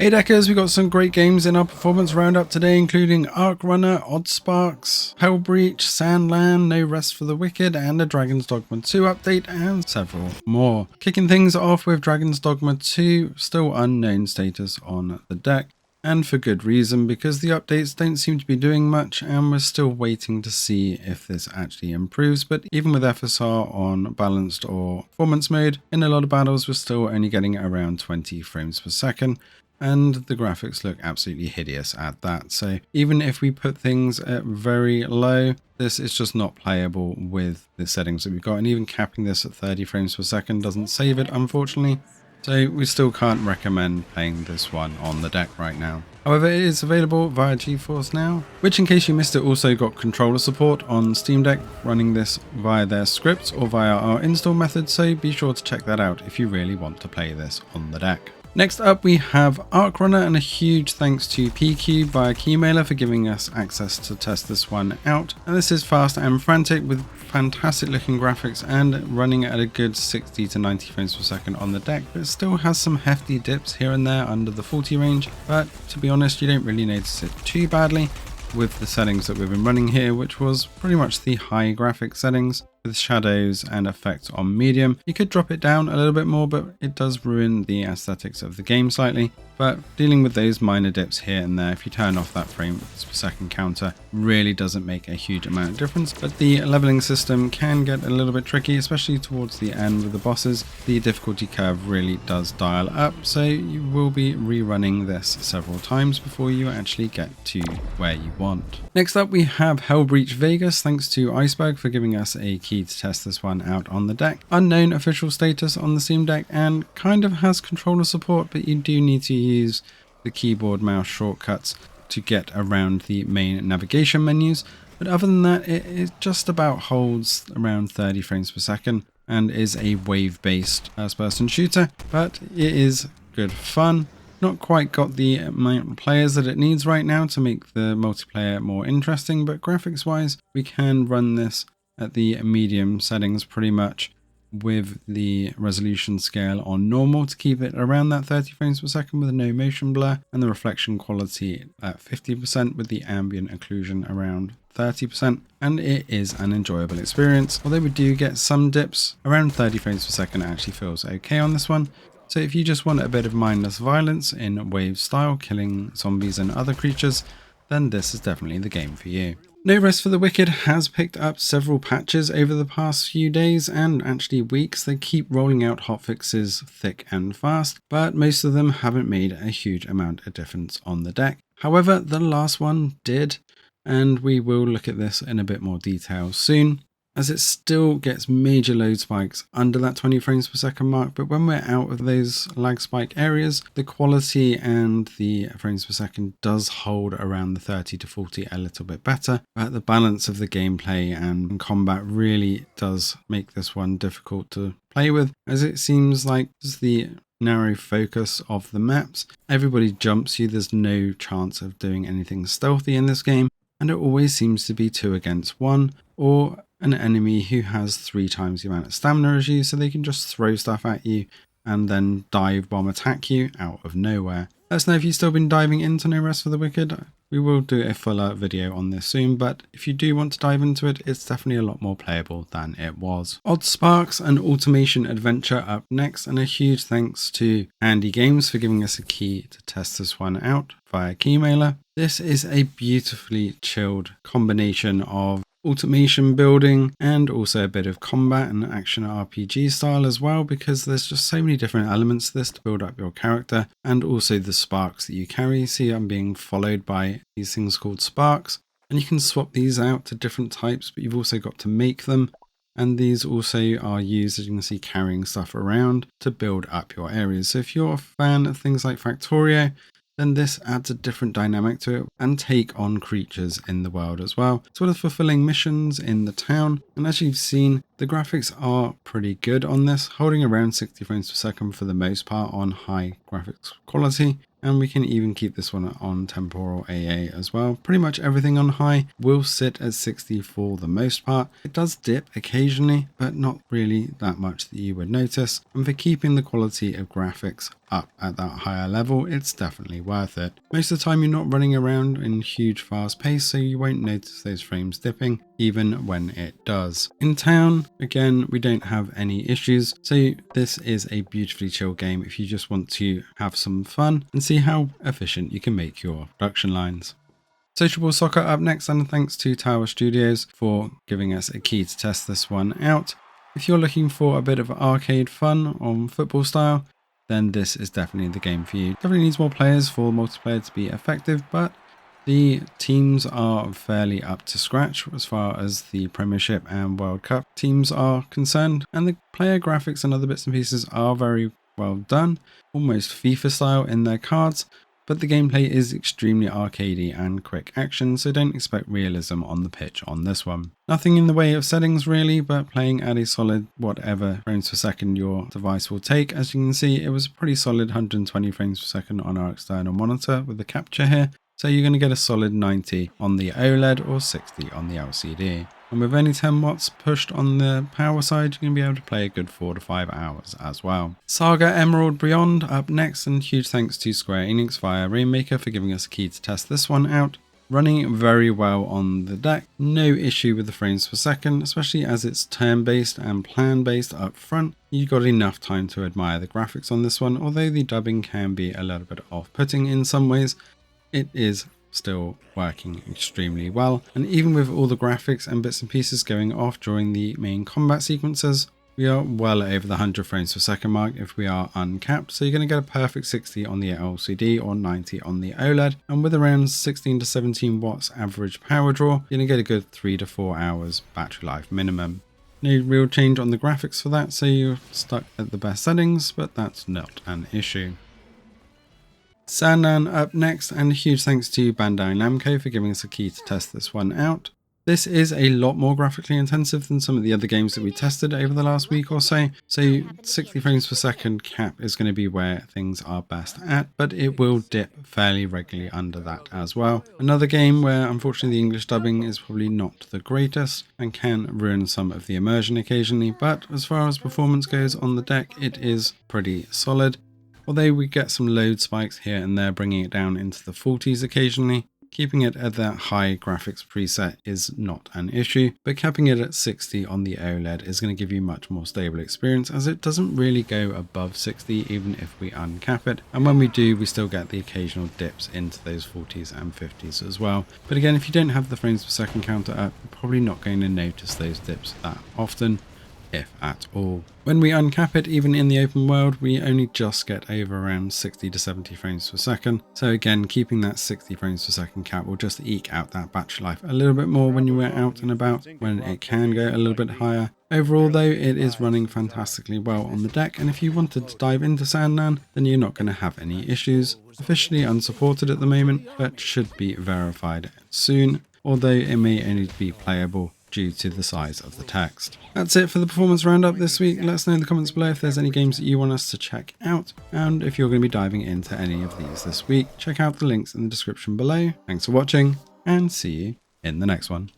Hey Deckers, we got some great games in our performance roundup today, including ArcRunner, Oddsparks, Hellbreach, Sandland, No Rest for the Wicked, and a Dragon's Dogma 2 update, and several more. Kicking things off with Dragon's Dogma 2, still unknown status on the deck, and for good reason, because the updates don't seem to be doing much, and we're still waiting to see if this actually improves. But even with FSR on balanced or performance mode, in a lot of battles we're still only getting around 20 frames per second. And the graphics look absolutely hideous at that. So even if we put things at very low, this is just not playable with the settings that we've got. And even capping this at 30 frames per second doesn't save it, unfortunately. So we still can't recommend playing this one on the deck right now. However, it is available via GeForce Now, which in case you missed it also got controller support on Steam Deck, running this via their scripts or via our install method. So be sure to check that out if you really want to play this on the deck. Next up we have ArcRunner, and a huge thanks to PQ via Keymailer for giving us access to test this one out. And this is fast and frantic with fantastic looking graphics and running at a good 60 to 90 frames per second on the deck, but it still has some hefty dips here and there under the 40 range. But to be honest, you don't really notice it too badly with the settings that we've been running here, which was pretty much the high graphic settings with shadows and effects on medium. You could drop it down a little bit more, but it does ruin the aesthetics of the game slightly. But dealing with those minor dips here and there, if you turn off that frames per second counter, really doesn't make a huge amount of difference. But the leveling system can get a little bit tricky, especially towards the end with the bosses. The difficulty curve really does dial up, so you will be rerunning this several times before you actually get to where you want. Next up we have Hellbreach Vegas, thanks to Iceberg for giving us a key to test this one out on the deck. Unknown official status on the Steam Deck, and kind of has controller support, but you do need to use the keyboard mouse shortcuts to get around the main navigation menus. But other than that, it just about holds around 30 frames per second and is a wave-based first-person shooter, but it is good fun. Not quite got the amount of players that it needs right now to make the multiplayer more interesting, but graphics wise we can run this at the medium settings pretty much, with the resolution scale on normal to keep it around that 30 frames per second with no motion blur, and the reflection quality at 50% with the ambient occlusion around 30%, and it is an enjoyable experience. Although we do get some dips, around 30 frames per second actually feels okay on this one. So if you just want a bit of mindless violence in wave style, killing zombies and other creatures, then this is definitely the game for you. No Rest for the Wicked has picked up several patches over the past few days and actually weeks. They keep rolling out hotfixes thick and fast, but most of them haven't made a huge amount of difference on the deck. However, the last one did, and we will look at this in a bit more detail soon, as it still gets major load spikes under that 20 frames per second mark. But when we're out of those lag spike areas, the quality and the frames per second does hold around the 30 to 40 a little bit better. But the balance of the gameplay and combat really does make this one difficult to play with, as it seems like the narrow focus of the maps. Everybody jumps you, there's no chance of doing anything stealthy in this game, and it always seems to be 2 against 1, or an enemy who has 3 times the amount of stamina as you, so they can just throw stuff at you and then dive bomb attack you out of nowhere. Let us know if you've still been diving into No Rest for the Wicked. We will do a fuller video on this soon, but if you do want to dive into it, it's definitely a lot more playable than it was. Oddsparks, an automation adventure, up next, and a huge thanks to Andy Games for giving us a key to test this one out via Keymailer. This is a beautifully chilled combination of automation building and also a bit of combat and action RPG style as well, because there's just so many different elements to this to build up your character, and also the sparks that you carry. See, I'm being followed by these things called sparks, and you can swap these out to different types, but you've also got to make them, and these also are used, as you can see, carrying stuff around to build up your areas. So if you're a fan of things like Factorio, then this adds a different dynamic to it, and take on creatures in the world as well, as well as fulfilling missions in the town. And as you've seen, the graphics are pretty good on this, holding around 60 frames per second for the most part on high graphics quality. And we can even keep this one on temporal AA as well. Pretty much everything on high will sit at 60 for the most part. It does dip occasionally, but not really that much that you would notice. And for keeping the quality of graphics up at that higher level, it's definitely worth it. Most of the time you're not running around in huge fast pace, so you won't notice those frames dipping even when it does. In town, again, we don't have any issues, so this is a beautifully chill game if you just want to have some fun and see how efficient you can make your production lines. Sociable Soccer up next, and thanks to Tower Studios for giving us a key to test this one out. If you're looking for a bit of arcade fun on football style, then this is definitely the game for you. Definitely needs more players for multiplayer to be effective, but the teams are fairly up to scratch as far as the Premiership and World Cup teams are concerned, and the player graphics and other bits and pieces are very well done, almost FIFA style in their cards. But the gameplay is extremely arcadey and quick action, so don't expect realism on the pitch on this one. Nothing in the way of settings really, but playing at a solid whatever frames per second your device will take. As you can see, it was a pretty solid 120 frames per second on our external monitor with the capture here, so you're going to get a solid 90 on the OLED or 60 on the LCD. And with only 10 watts pushed on the power side, you're going to be able to play a good 4 to 5 hours as well. Saga Emerald Beyond up next, and huge thanks to Square Enix via Rainmaker for giving us a key to test this one out. Running very well on the deck, no issue with the frames per second, especially as it's turn-based and plan-based up front. You got enough time to admire the graphics on this one, although the dubbing can be a little bit off-putting in some ways. It is still working extremely well, and even with all the graphics and bits and pieces going off during the main combat sequences, we are well over the 100 frames per second mark if we are uncapped, so you're going to get a perfect 60 on the LCD or 90 on the OLED, and with around 16 to 17 watts average power draw, you're going to get a good 3 to 4 hours battery life minimum. No real change on the graphics for that, so you're stuck at the best settings, but that's not an issue. Sandland up next, and a huge thanks to Bandai Namco for giving us a key to test this one out. This is a lot more graphically intensive than some of the other games that we tested over the last week or so 60 frames per second cap is going to be where things are best at, but it will dip fairly regularly under that as well. Another game where unfortunately the English dubbing is probably not the greatest and can ruin some of the immersion occasionally, but as far as performance goes on the deck, it is pretty solid. Although we get some load spikes here and there, bringing it down into the 40s occasionally. Keeping it at that high graphics preset is not an issue, but capping it at 60 on the OLED is going to give you much more stable experience, as it doesn't really go above 60 even if we uncap it, and when we do, we still get the occasional dips into those 40s and 50s as well. But again, if you don't have the frames per second counter up, you're probably not going to notice those dips that often, if at all. When we uncap it, even in the open world, we only just get over around 60 to 70 frames per second. So again, keeping that 60 frames per second cap will just eke out that battery life a little bit more when you are out and about, when it can go a little bit higher. Overall though, it is running fantastically well on the deck, and if you wanted to dive into Sandland, then you're not going to have any issues. Officially unsupported at the moment, but should be verified soon, although it may only be playable due to the size of the text. That's it for the performance roundup this week. Let us know in the comments below if there's any games that you want us to check out, and if you're going to be diving into any of these this week. Check out the links in the description below. Thanks for watching, and see you in the next one.